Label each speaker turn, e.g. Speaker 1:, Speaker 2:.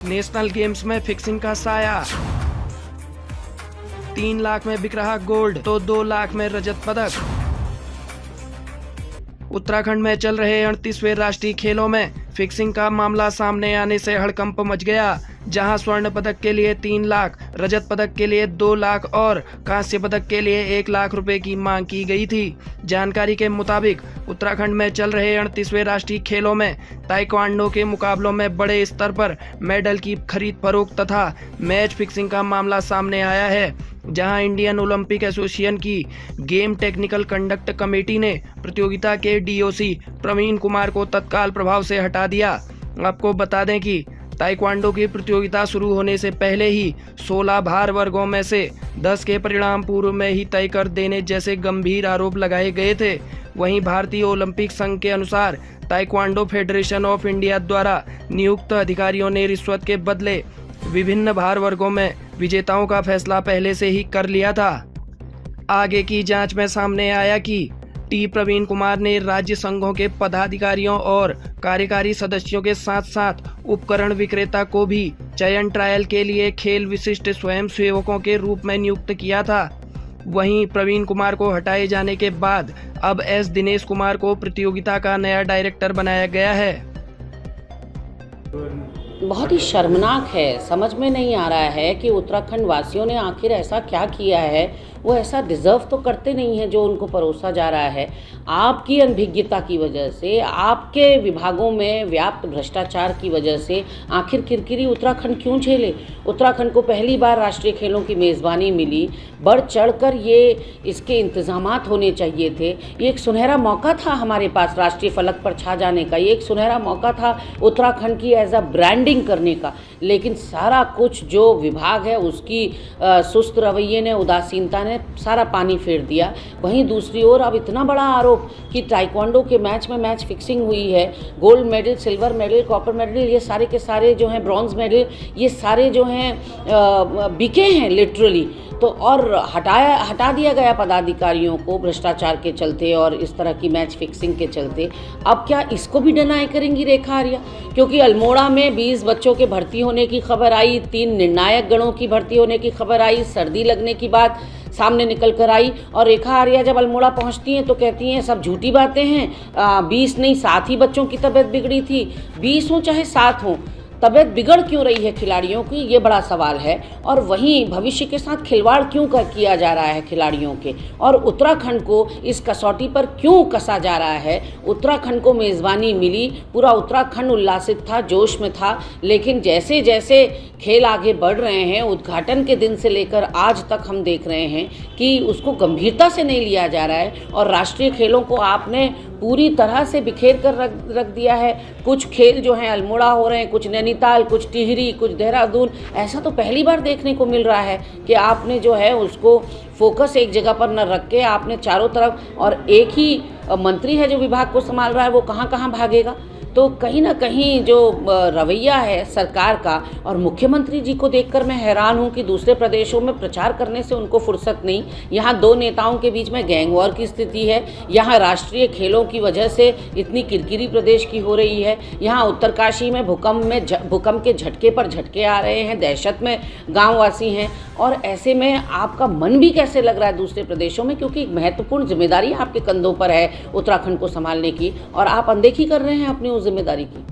Speaker 1: National games में fixing का साया। 3 लाख में बिक रहा गोल्ड तो 2 लाख में रजत पदक। उत्तराखंड में चल रहे 38वें राष्ट्रीय खेलों में फिक्सिंग का मामला सामने आने से हड़कंप मच गया, जहां स्वर्ण पदक के लिए 3 लाख, रजत पदक के लिए 2 लाख और कांस्य पदक के लिए 1 लाख रुपए की मांग की गई थी। जानकारी के मुताबिक उत्तराखंड में चल रहे 38वें राष्ट्रीय खेलों में ताइक्वांडो के मुकाबलों में बड़े स्तर पर मेडल की खरीद फरोख्त तथा मैच फिक्सिंग का मामला सामने आया है, जहां इंडियन ओलंपिक एसोसिएशन की गेम टेक्निकल कंडक्ट कमेटी ने प्रतियोगिता के डीओसी प्रवीण कुमार को तत्काल प्रभाव से हटा दिया। आपको बता दें कि ताइक्वांडो की प्रतियोगिता शुरू होने से पहले ही 16 भार वर्गों में से 10 के परिणाम पूर्व में ही तय कर देने जैसे गंभीर आरोप लगाए गए थे। वहीं भारतीय ओलंपिक संघ के अनुसार ताइक्वांडो फेडरेशन ऑफ इंडिया द्वारा नियुक्त अधिकारियों ने रिश्वत के बदले विभिन्न भार वर्गों में विजेताओं का फैसला पहले से ही कर लिया था। आगे की जांच में सामने आया कि टी प्रवीण कुमार ने राज्य संघों के पदाधिकारियों और कार्यकारी सदस्यों के साथ साथ उपकरण विक्रेता को भी चयन ट्रायल के लिए खेल विशिष्ट स्वयंसेवकों के रूप में नियुक्त किया था। वहीं प्रवीण कुमार को हटाए जाने के बाद अब एस दिनेश कुमार को प्रतियोगिता का नया डायरेक्टर बनाया गया है।
Speaker 2: बहुत ही शर्मनाक है। समझ में नहीं आ रहा है कि उत्तराखंड वासियों ने आखिर ऐसा क्या किया है। वो ऐसा डिज़र्व तो करते नहीं है जो उनको परोसा जा रहा है। आपकी अनभिज्ञता की वजह से, आपके विभागों में व्याप्त भ्रष्टाचार की वजह से आखिर किरकिरी उत्तराखंड क्यों झेले। उत्तराखंड को पहली बार राष्ट्रीय खेलों की मेज़बानी मिली, बढ़ चढ़कर ये इसके इंतज़ामात होने चाहिए थे। ये एक सुनहरा मौका था हमारे पास राष्ट्रीय फलक पर छा जाने का। ये एक सुनहरा मौका था उत्तराखंड की एज अ ब्रांडिंग करने का, लेकिन सारा कुछ जो विभाग है उसकी सुस्त रवैये ने, उदासीनता ने सारा पानी फेर दिया। वहीं दूसरी ओर अब इतना बड़ा आरोप कि ताइक्वांडो के मैच में मैच फिक्सिंग हुई है, gold medal, silver medal, copper medal, ये सारे के सारे जो हैं, ब्रॉन्ज मेडल, ये सारे जो हैं बिके हैं लिटरली। तो और हटा दिया गया पदाधिकारियों को भ्रष्टाचार के चलते और इस तरह की मैच फिक्सिंग के चलते। अब क्या इसको भी डिनाई करेंगी रेखा आर्या? क्योंकि अल्मोड़ा में 20 बच्चों के भर्ती होने की खबर आई, 3 निर्णायक गणों की भर्ती होने की खबर आई, सर्दी लगने की बात सामने निकल कर आई और रेखा आर्या जब अल्मोड़ा पहुंचती हैं तो कहती हैं सब झूठी बातें हैं। 20 नहीं, 7 ही बच्चों की तबीयत बिगड़ी थी। 20 हों चाहे 7 हों, तबीयत बिगड़ क्यों रही है खिलाड़ियों की, ये बड़ा सवाल है। और वहीं भविष्य के साथ खिलवाड़ क्यों किया जा रहा है खिलाड़ियों के, और उत्तराखंड को इस कसौटी पर क्यों कसा जा रहा है। उत्तराखंड को मेज़बानी मिली, पूरा उत्तराखंड उल्लासित था, जोश में था, लेकिन जैसे जैसे खेल आगे बढ़ रहे हैं, उद्घाटन के दिन से लेकर आज तक हम देख रहे हैं कि उसको गंभीरता से नहीं लिया जा रहा है और राष्ट्रीय खेलों को आपने पूरी तरह से बिखेर कर रख दिया है। कुछ खेल जो हैं अल्मोड़ा हो रहे हैं, कुछ नैनीताल, कुछ टिहरी, कुछ देहरादून। ऐसा तो पहली बार देखने को मिल रहा है कि आपने जो है उसको फोकस एक जगह पर न रख के आपने चारों तरफ, और एक ही मंत्री है जो विभाग को संभाल रहा है, वो कहाँ कहाँ भागेगा। तो कहीं ना कहीं जो रवैया है सरकार का, और मुख्यमंत्री जी को देखकर मैं हैरान हूँ कि दूसरे प्रदेशों में प्रचार करने से उनको फुर्सत नहीं। यहाँ 2 नेताओं के बीच में गैंग वॉर की स्थिति है। यहाँ राष्ट्रीय खेलों की वजह से इतनी किरकिरी प्रदेश की हो रही है। यहाँ उत्तरकाशी में भूकंप के झटके पर झटके आ रहे हैं, दहशत में गाँववासी हैं, और ऐसे में आपका मन भी कैसे लग रहा है दूसरे प्रदेशों में, क्योंकि एक महत्वपूर्ण जिम्मेदारी आपके कंधों पर है उत्तराखंड को संभालने की, और आप अनदेखी कर रहे हैं अपनी उस जिम्मेदारी की।